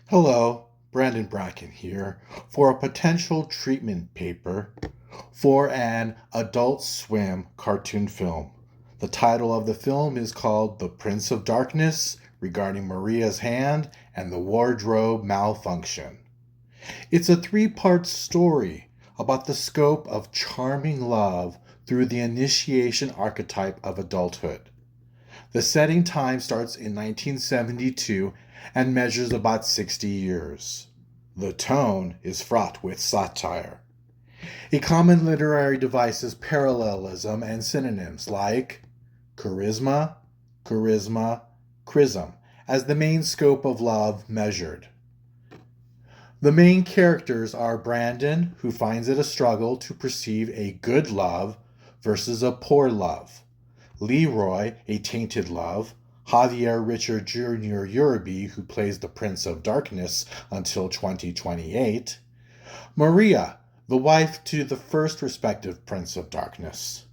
Hello, Brandon Bracken here for a potential treatment paper for an Adult Swim cartoon film. The title of the film is called The Prince of Darkness regarding Maria's hand and the wardrobe malfunction. It's a three-part story about the scope of charming love through the initiation archetype of adulthood. The setting time starts in 1972 and measures about 60 years. The tone is fraught with satire. A common literary device is parallelism and synonyms like charisma, charisma, chrism as the main scope of love measured. The main characters are Brandon, who finds it a struggle to perceive a good love versus a poor love. Leroy, a tainted love, Javier Richard Jr. Uribe, who plays the Prince of Darkness until 2028, Maria, the wife to the first respective Prince of Darkness,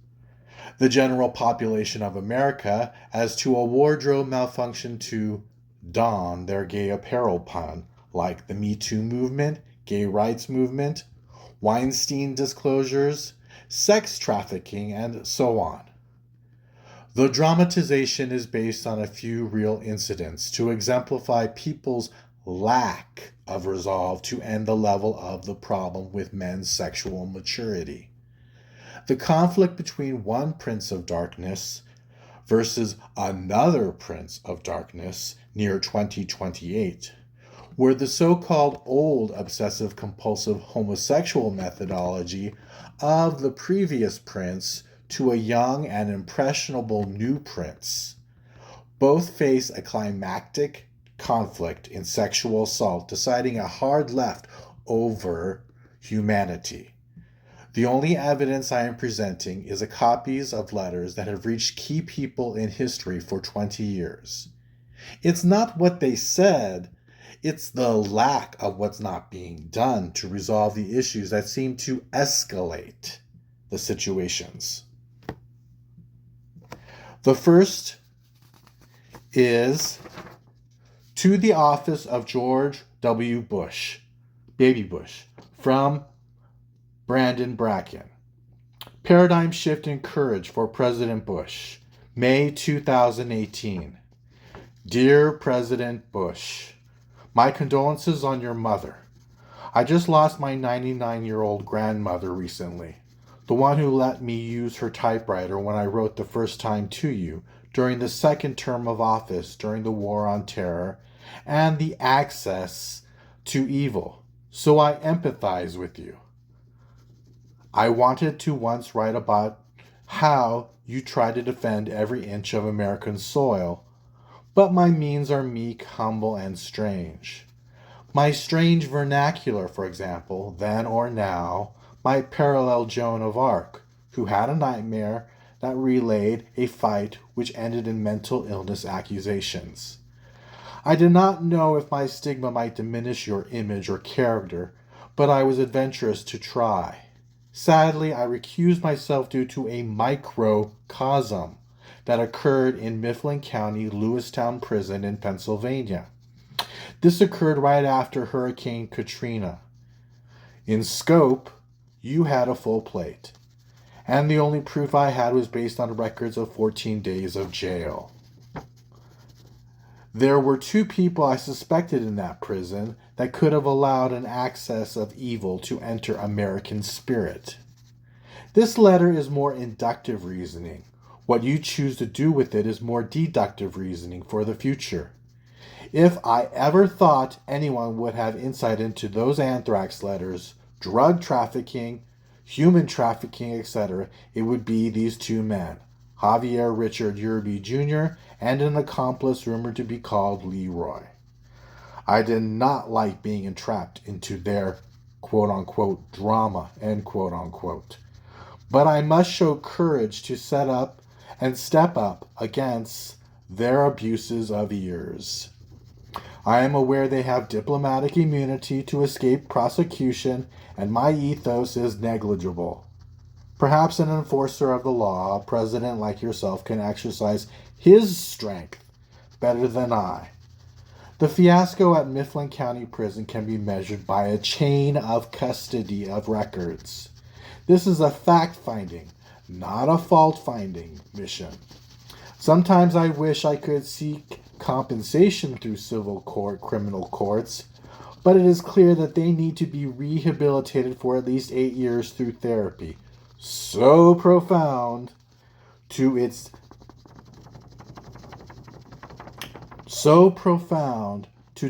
the general population of America as to a wardrobe malfunction to don their gay apparel pun, like the Me Too movement, gay rights movement, Weinstein disclosures, sex trafficking, and so on. The dramatization is based on a few real incidents to exemplify people's lack of resolve to end the level of the problem with men's sexual maturity. The conflict between one Prince of Darkness versus another Prince of Darkness near 2028, where the so-called old obsessive-compulsive homosexual methodology of the previous prince to a young and impressionable new prince. Both face a climactic conflict in sexual assault, deciding a hard left over humanity. The only evidence I am presenting is a copies of letters that have reached key people in history for 20 years. It's not what they said, it's the lack of what's not being done to resolve the issues that seem to escalate the situations. The first is to the office of George W. Bush, Baby Bush, from Brandon Bracken. Paradigm shift in courage for President Bush, May 2018. Dear President Bush, my condolences on your mother. I just lost my 99-year-old grandmother recently, the one who let me use her typewriter when I wrote the first time to you during the second term of office during the War on Terror and the access to evil, so I empathize with you. I wanted to once write about how you try to defend every inch of American soil, but my means are meek, humble, and strange. My strange vernacular, for example, then or now, might parallel Joan of Arc, who had a nightmare that relayed a fight which ended in mental illness accusations. I did not know if my stigma might diminish your image or character, but I was adventurous to try. Sadly, I recused myself due to a microcosm that occurred in Mifflin County, Lewistown Prison in Pennsylvania. This occurred right after Hurricane Katrina. In scope, you had a full plate, and the only proof I had was based on records of 14 days of jail. There were two people I suspected in that prison that could have allowed an access of evil to enter American spirit. This letter is more inductive reasoning. What you choose to do with it is more deductive reasoning for the future. If I ever thought anyone would have insight into those anthrax letters, drug trafficking, human trafficking, etc., it would be these two men, Javier Richard Uribe Jr. and an accomplice rumored to be called Leroy. I did not like being entrapped into their quote-unquote drama, end quote-unquote. But I must show courage to set up and step up against their abuses of years. I am aware they have diplomatic immunity to escape prosecution, and my ethos is negligible. Perhaps an enforcer of the law, a president like yourself, can exercise his strength better than I. The fiasco at Mifflin County Prison can be measured by a chain of custody of records. This is a fact-finding, not a fault-finding mission. Sometimes I wish I could seek compensation through civil court, criminal courts, but it is clear that they need to be rehabilitated for at least 8 years through therapy. So profound to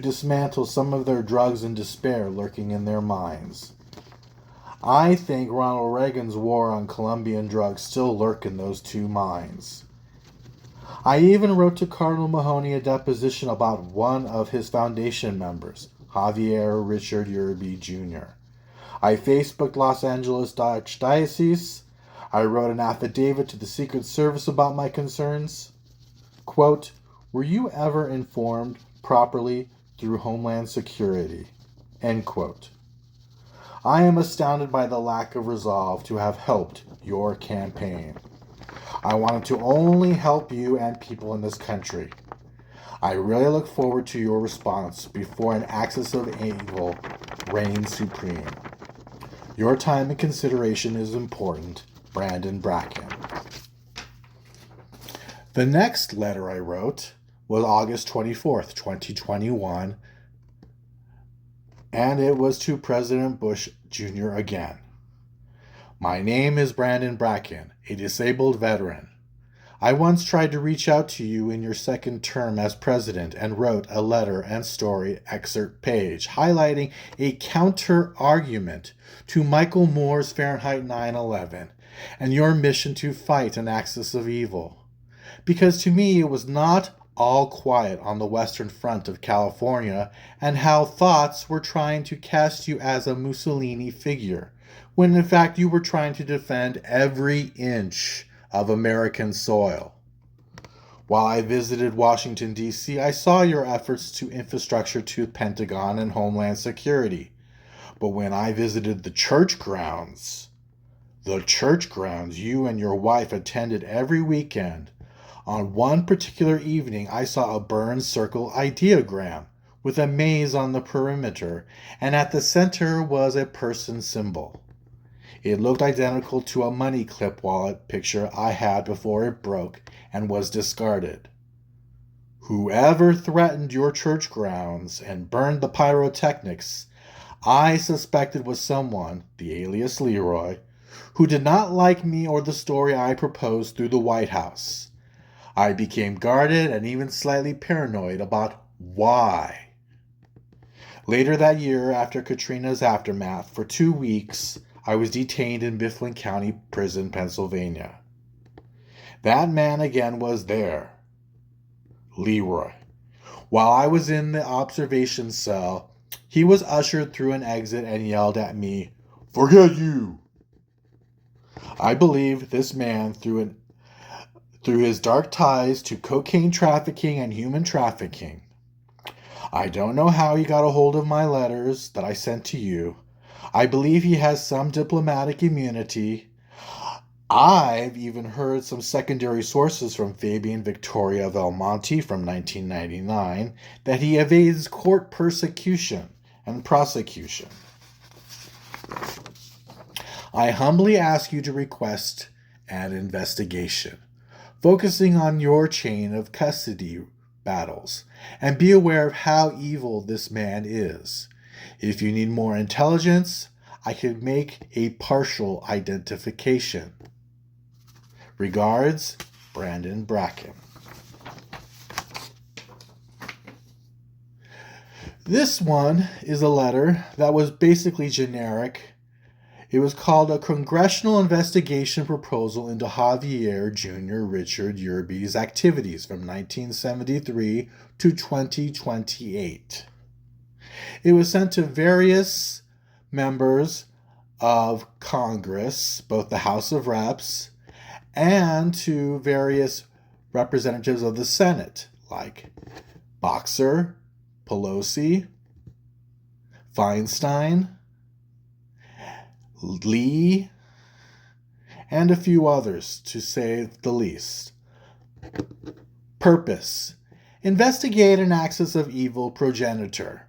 dismantle some of their drugs and despair lurking in their minds. I think Ronald Reagan's war on Colombian drugs still lurk in those two minds. I even wrote to Cardinal Mahoney a deposition about one of his foundation members, Javier Richard Yerby Jr. I Facebooked Los Angeles Archdiocese. I wrote an affidavit to the Secret Service about my concerns. Quote, "Were you ever informed properly through Homeland Security?" End quote. I am astounded by the lack of resolve to have helped your campaign. I wanted to only help you and people in this country. I really look forward to your response before an axis of evil reigns supreme. Your time and consideration is important, Brandon Bracken. The next letter I wrote was August 24th, 2021, and it was to President Bush Jr. again. My name is Brandon Bracken, a disabled veteran. I once tried to reach out to you in your second term as president and wrote a letter and story excerpt page highlighting a counter-argument to Michael Moore's Fahrenheit 9/11 and your mission to fight an axis of evil. Because to me it was not all quiet on the western front of California and how thoughts were trying to cast you as a Mussolini figure, when in fact you were trying to defend every inch of American soil. While I visited Washington, D.C., I saw your efforts to infrastructure to Pentagon and Homeland Security. But when I visited the church grounds you and your wife attended every weekend, on one particular evening I saw a burned circle ideogram with a maze on the perimeter, and at the center was a person symbol. It looked identical to a money clip wallet picture I had before it broke and was discarded. Whoever threatened your church grounds and burned the pyrotechnics, I suspected was someone, the alias Leroy, who did not like me or the story I proposed through the White House. I became guarded and even slightly paranoid about why. Later that year, after Katrina's aftermath, for 2 weeks, I was detained in Mifflin County Prison, Pennsylvania. That man again was there, Leroy. While I was in the observation cell, he was ushered through an exit and yelled at me, "Forget you!" I believe this man, through his dark ties to cocaine trafficking and human trafficking. I don't know how he got a hold of my letters that I sent to you. I believe he has some diplomatic immunity. I've even heard some secondary sources from Fabian Victoria Belmonte from 1999 that he evades court persecution and prosecution. I humbly ask you to request an investigation, focusing on your chain of custody battles, and be aware of how evil this man is. If you need more intelligence, I could make a partial identification. Regards, Brandon Bracken. This one is a letter that was basically generic. It was called a Congressional Investigation Proposal into Javier Jr. Richard Yerby's Activities from 1973 to 2028. It was sent to various members of Congress, both the House of Reps, and to various representatives of the Senate, like Boxer, Pelosi, Feinstein, Lee, and a few others, to say the least. Purpose: Investigate an axis of evil progenitor.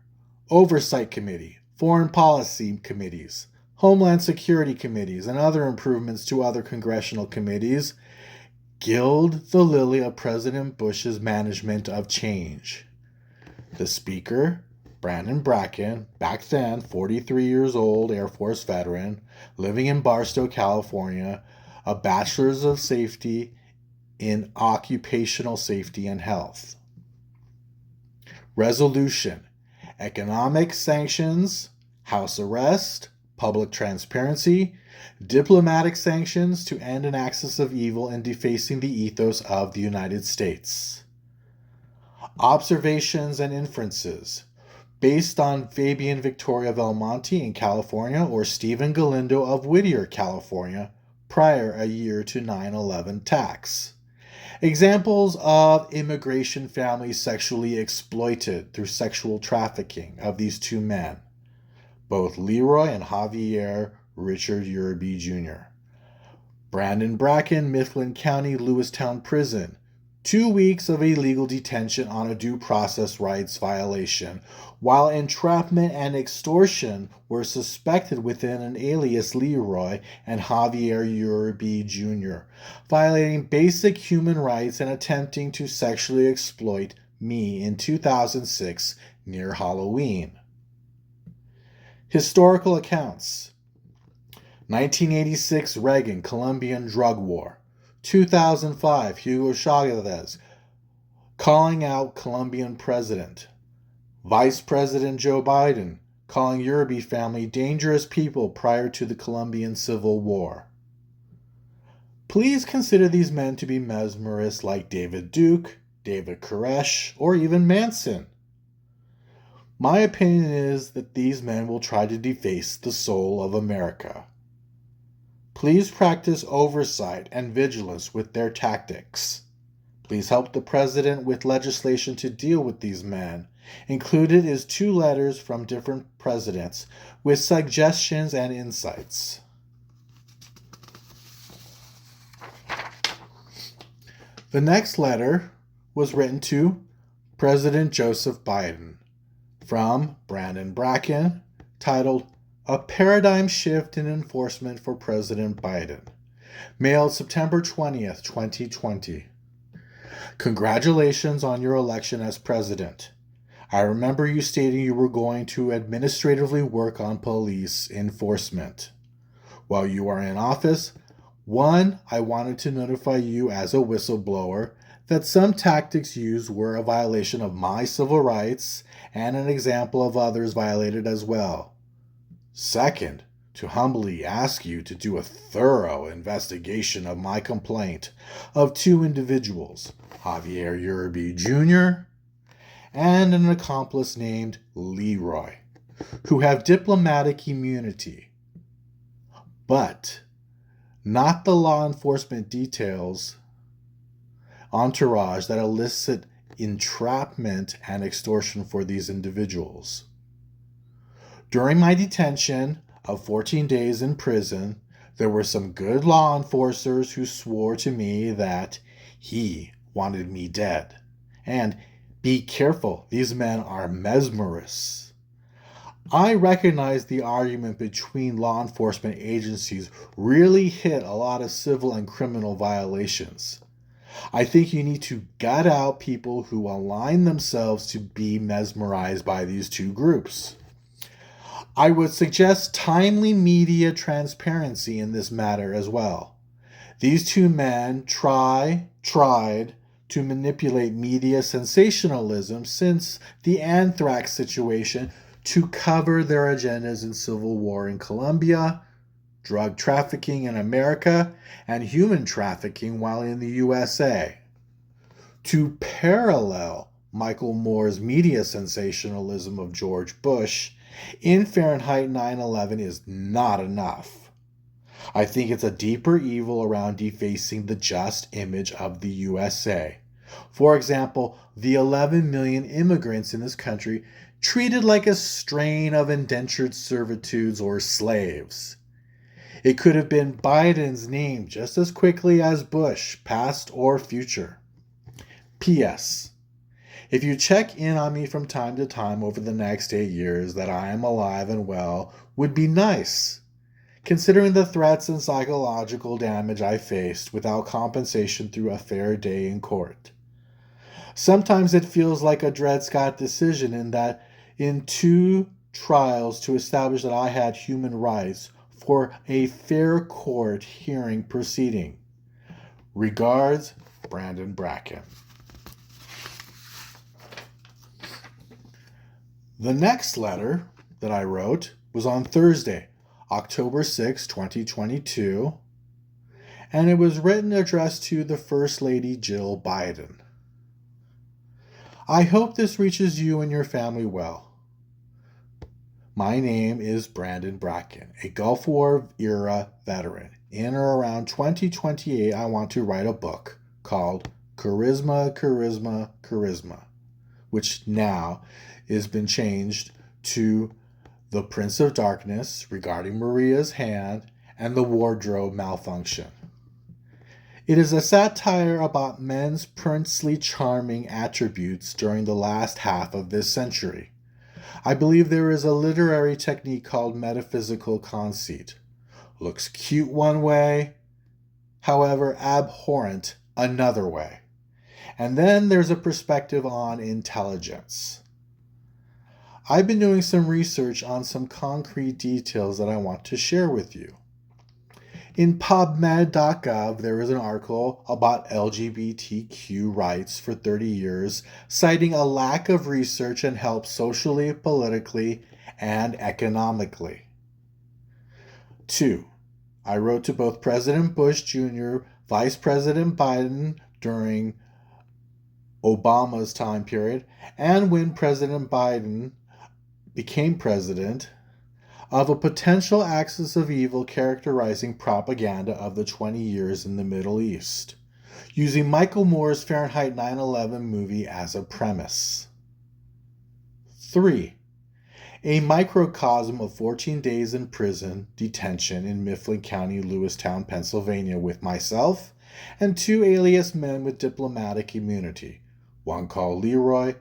Oversight Committee, Foreign Policy Committees, Homeland Security Committees, and other improvements to other congressional committees gild the lily of President Bush's management of change. The Speaker, Brandon Bracken, back then 43 years old, Air Force veteran, living in Barstow, California, a bachelor's of safety in occupational safety and health. Resolution: economic sanctions, house arrest, public transparency, diplomatic sanctions to end an axis of evil and defacing the ethos of the United States. Observations and inferences based on Fabian Victoria Belmonte in California or Stephen Galindo of Whittier, California, prior a year to 9/11 attacks. Examples of immigration families sexually exploited through sexual trafficking of these two men, both Leroy and Javier Richard Uribe Jr. Brandon Bracken, Mifflin County, Lewistown Prison. 2 weeks of illegal detention on a due process rights violation, while entrapment and extortion were suspected within an alias Leroy and Javier Uribe Jr., violating basic human rights and attempting to sexually exploit me in 2006 near Halloween. Historical accounts: 1986 Reagan Colombian drug war. 2005 Hugo Chavez calling out Colombian president. Vice President Joe Biden calling Uribe family dangerous people prior to the Colombian Civil War. Please consider these men to be mesmerists like David Duke, David Koresh, or even Manson. My opinion is that these men will try to deface the soul of America. Please practice oversight and vigilance with their tactics. Please help the President with legislation to deal with these men. Included is 2 letters from different presidents with suggestions and insights. The next letter was written to President Joseph Biden from Brandon Bracken, titled A Paradigm Shift in Enforcement for President Biden. Mailed September 20th, 2020. Congratulations on your election as president. I remember you stating you were going to administratively work on police enforcement. While you are in office, 1, I wanted to notify you as a whistleblower that some tactics used were a violation of my civil rights and an example of others violated as well. 2nd, to humbly ask you to do a thorough investigation of my complaint of 2 individuals, Javier Uribe Jr. and an accomplice named Leroy, who have diplomatic immunity, but not the law enforcement details entourage that elicit entrapment and extortion for these individuals. During my detention of 14 days in prison, there were some good law enforcers who swore to me that he wanted me dead. And be careful, these men are mesmerists. I recognize the argument between law enforcement agencies really hit a lot of civil and criminal violations. I think you need to gut out people who align themselves to be mesmerized by these 2 groups. I would suggest timely media transparency in this matter as well. These 2 men tried to manipulate media sensationalism since the anthrax situation to cover their agendas in civil war in Colombia, drug trafficking in America, and human trafficking while in the USA. To parallel Michael Moore's media sensationalism of George Bush in Fahrenheit 9/11 is not enough. I think it's a deeper evil around defacing the just image of the USA. For example, the 11 million immigrants in this country treated like a strain of indentured servitudes or slaves. It could have been Biden's name just as quickly as Bush, past or future. P.S. If you check in on me from time to time over the next 8 years that I am alive and well would be nice, considering the threats and psychological damage I faced without compensation through a fair day in court. Sometimes it feels like a Dred Scott decision in that in 2 trials to establish that I had human rights for a fair court hearing proceeding. Regards, Brandon Bracken. The next letter that I wrote was on Thursday, October 6, 2022, and it was written addressed to the First Lady Jill Biden. I hope this reaches you and your family well. My name is Brandon Bracken, a Gulf War era veteran. In or around 2028, I want to write a book called Charisma, Charisma, Charisma, which now has been changed to The Prince of Darkness regarding Mariah's hand and the wardrobe malfunction. It is a satire about men's princely charming attributes during the last half of this century. I believe there is a literary technique called metaphysical conceit. Looks cute one way, however abhorrent another way. And then there's a perspective on intelligence. I've been doing some research on some concrete details that I want to share with you. In PubMed.gov, there is an article about LGBTQ rights for 30 years, citing a lack of research and help socially, politically, and economically. 2. I wrote to both President Bush Jr., Vice President Biden during Obama's time period, and when President Biden became president, of a potential axis of evil characterizing propaganda of the 20 years in the Middle East, using Michael Moore's Fahrenheit 9/11 movie as a premise. 3. A microcosm of 14 days in prison detention in Mifflin County, Lewistown, Pennsylvania, with myself and 2 alias men with diplomatic immunity, one called Leroy,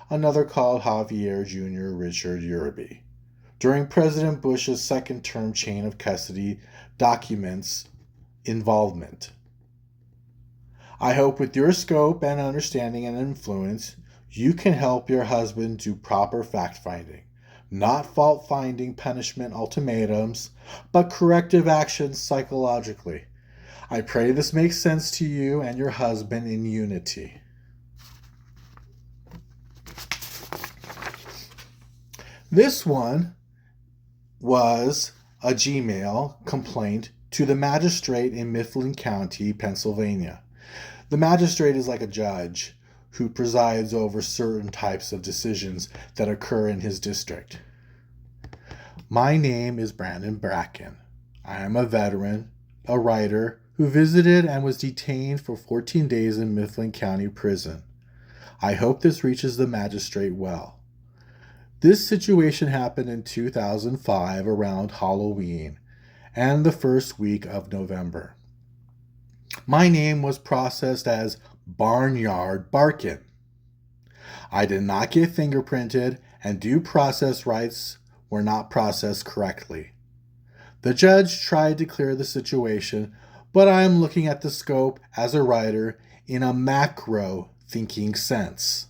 another called Javier Jr. Richard Uribe. During President Bush's second-term chain of custody documents involvement. I hope with your scope and understanding and influence, you can help your husband do proper fact-finding, not fault-finding punishment ultimatums, but corrective actions psychologically. I pray this makes sense to you and your husband in unity. This one was a Gmail complaint to the magistrate in Mifflin County, Pennsylvania. The magistrate is like a judge who presides over certain types of decisions that occur in his district. My name is Brandon Bracken. I am a veteran, a writer, who visited and was detained for 14 days in Mifflin County Prison. I hope this reaches the magistrate well. This situation happened in 2005 around Halloween and the first week of November. My name was processed as Barnyard Barkin. I did not get fingerprinted and due process rights were not processed correctly. The judge tried to clear the situation, but I am looking at the scope as a writer in a macro thinking sense.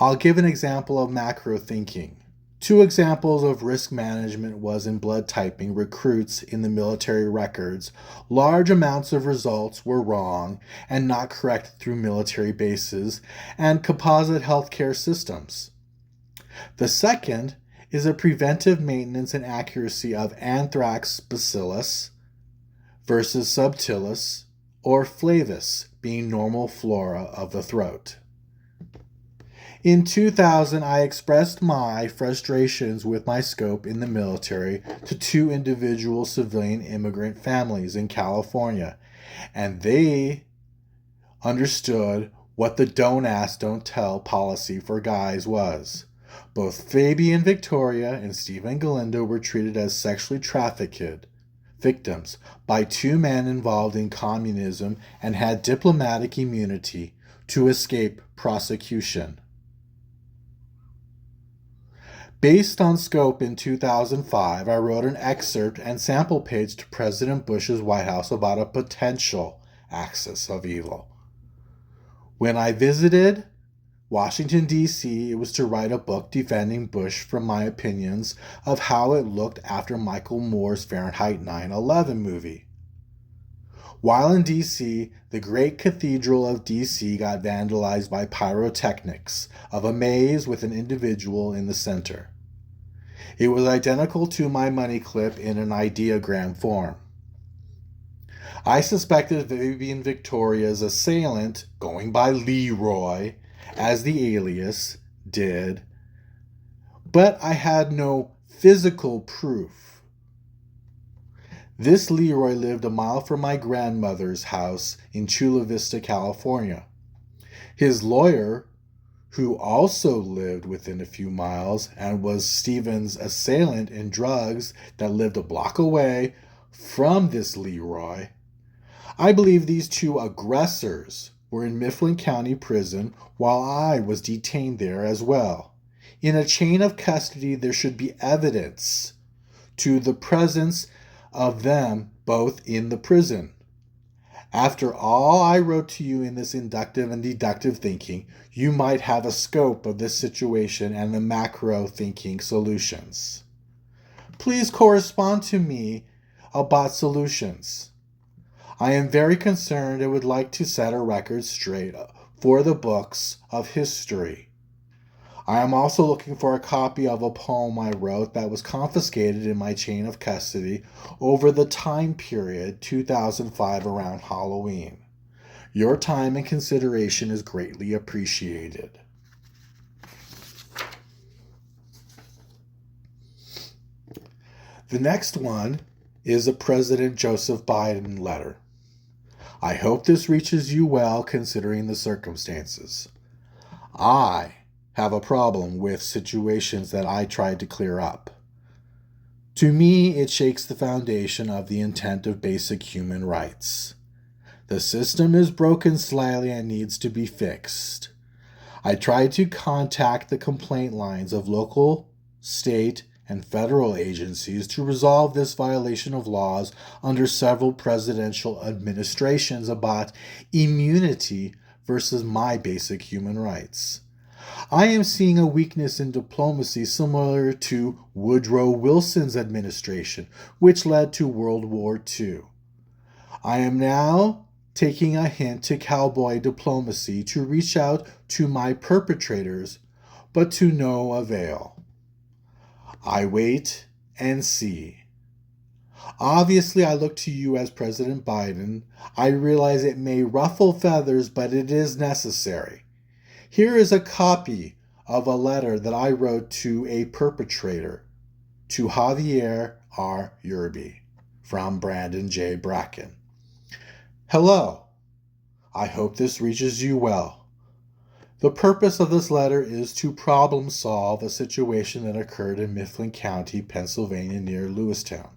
I'll give an example of macro thinking. 2 examples of risk management was in blood typing recruits in the military records. Large amounts of results were wrong and not corrected through military bases and composite healthcare systems. The second is a preventive maintenance and accuracy of anthrax bacillus versus subtilis or flavus being normal flora of the throat. In 2000, I expressed my frustrations with my scope in the military to 2 individual civilian immigrant families in California, and they understood what the don't ask, don't tell policy for guys was. Both Fabi and Victoria and Steve and Galinda were treated as sexually trafficked victims by 2 men involved in communism and had diplomatic immunity to escape prosecution. Based on Scope in 2005, I wrote an excerpt and sample page to President Bush's White House about a potential axis of evil. When I visited Washington, D.C., it was to write a book defending Bush from my opinions of how it looked after Michael Moore's Fahrenheit 9/11 movie. While in D.C., the great cathedral of D.C. got vandalized by pyrotechnics of a maze with an individual in the center. It was identical to my money clip in an ideogram form. I suspected Vivian Victoria's assailant, going by Leroy as the alias, did, but I had no physical proof. This Leroy lived a mile from my grandmother's house in Chula Vista, California. His lawyer, who also lived within a few miles and was Stephen's assailant in drugs that lived a block away from this Leroy, I believe these two aggressors were in Mifflin County Prison while I was detained there as well. In a chain of custody, there should be evidence to the presence of them both in the prison. After all I wrote to you in this inductive and deductive thinking, you might have a scope of this situation and the macro thinking solutions. Please correspond to me about solutions. I am very concerned and would like to set a record straight for the books of history. I am also looking for a copy of a poem I wrote that was confiscated in my chain of custody over the time period 2005 around Halloween. Your time and consideration is greatly appreciated. The next one is a President Joseph Biden letter. I hope this reaches you well considering the circumstances. I have a problem with situations that I tried to clear up. To me, it shakes the foundation of the intent of basic human rights. The system is broken slightly and needs to be fixed. I tried to contact the complaint lines of local, state, and federal agencies to resolve this violation of laws under several presidential administrations about immunity versus my basic human rights. I am seeing a weakness in diplomacy similar to Woodrow Wilson's administration, which led to World War II. I am now taking a hint to cowboy diplomacy to reach out to my perpetrators, but to no avail. I wait and see. Obviously, I look to you as President Biden. I realize it may ruffle feathers, but it is necessary. Here is a copy of a letter that I wrote to a perpetrator, to Javier R. Yerby, from Brandon J. Bracken. Hello. I hope this reaches you well. The purpose of this letter is to problem solve a situation that occurred in Mifflin County, Pennsylvania, near Lewistown.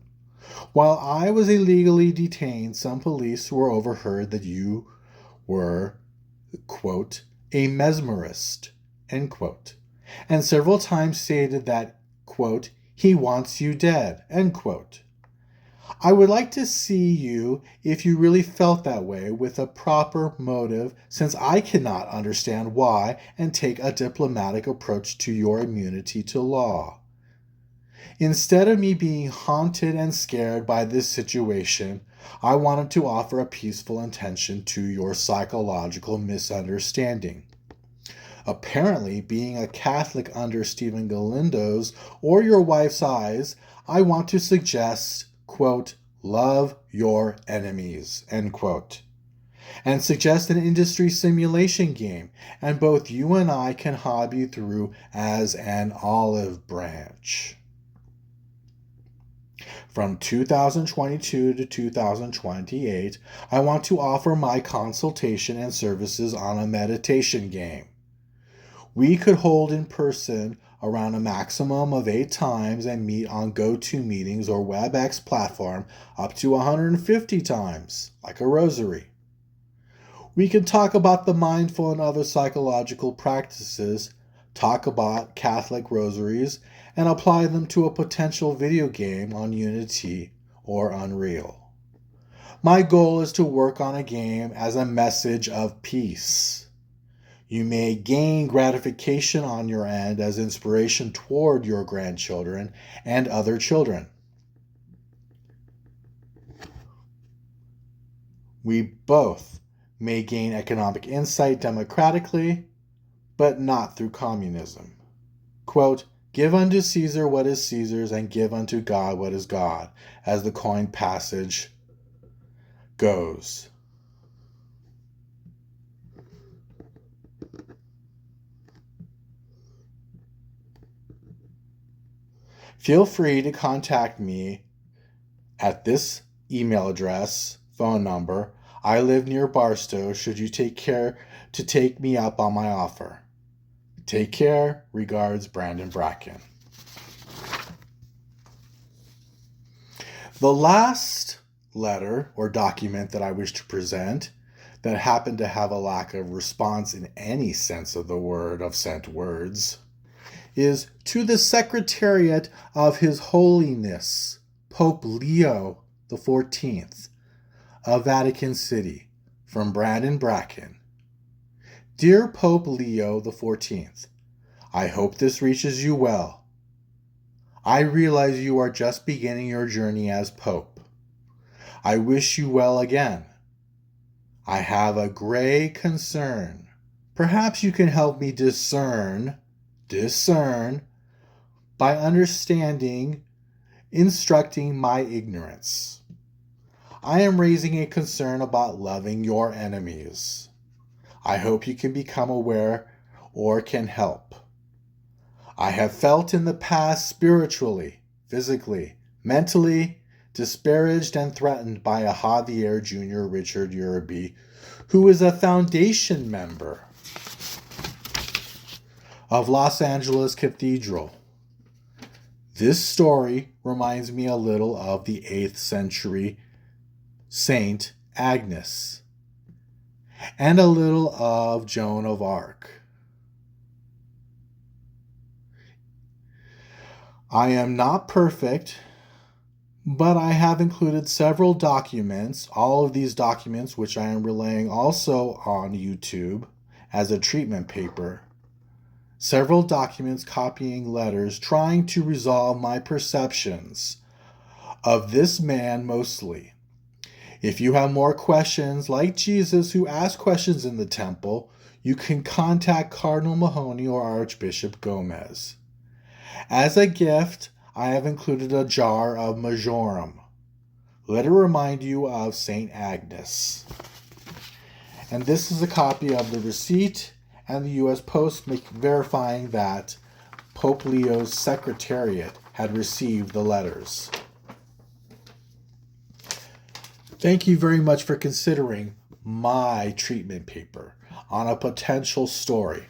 While I was illegally detained, some police were overheard that you were, quote, a mesmerist, end quote, and several times stated that, quote, he wants you dead, end quote. I would like to see you if you really felt that way with a proper motive, since I cannot understand why, and take a diplomatic approach to your immunity to law. Instead of me being haunted and scared by this situation, I wanted to offer a peaceful intention to your psychological misunderstanding. Apparently, being a Catholic under Stephen Galindo's or your wife's eyes, I want to suggest, quote, love your enemies, end quote, and suggest an industry simulation game, and both you and I can hobby through as an olive branch. From 2022 to 2028, I want to offer my consultation and services on a meditation game. We could hold in person around a maximum of 8 times and meet on GoToMeetings or WebEx platform up to 150 times, like a rosary. We can talk about the mindful and other psychological practices, talk about Catholic rosaries, and apply them to a potential video game on Unity or Unreal. My goal is to work on a game as a message of peace. You may gain gratification on your end as inspiration toward your grandchildren and other children. We both may gain economic insight democratically, but not through communism. Quote, "Give unto Caesar what is Caesar's, and give unto God what is God," as the coined passage goes. Feel free to contact me at this email address, phone number. I live near Barstow, should you take care to take me up on my offer. Take care. Regards, Brandon Bracken. The last letter or document that I wish to present that happened to have a lack of response in any sense of the word of sent words is to the Secretariat of His Holiness, Pope Leo XIV of Vatican City, from Brandon Bracken. Dear Pope Leo XIV, I hope this reaches you well. I realize you are just beginning your journey as Pope. I wish you well again. I have a great concern. Perhaps you can help me discern by understanding, instructing my ignorance. I am raising a concern about loving your enemies. I hope you can become aware or can help. I have felt in the past spiritually, physically, mentally disparaged and threatened by a Javier Jr. Richard Uribe, who is a foundation member of Los Angeles Cathedral. This story reminds me a little of the 8th century Saint Agnes and a little of Joan of Arc. I am not perfect, but I have included several documents, all of these documents which I am relaying also on YouTube as a treatment paper. Several documents copying letters trying to resolve my perceptions of this man mostly. If you have more questions, like Jesus who asked questions in the temple, you can contact Cardinal Mahoney or Archbishop Gomez. As a gift, I have included a jar of marjoram. Let it remind you of St. Agnes. And this is a copy of the receipt and the U.S. Post verifying that Pope Leo's secretariat had received the letters. Thank you very much for considering my treatment paper on a potential story.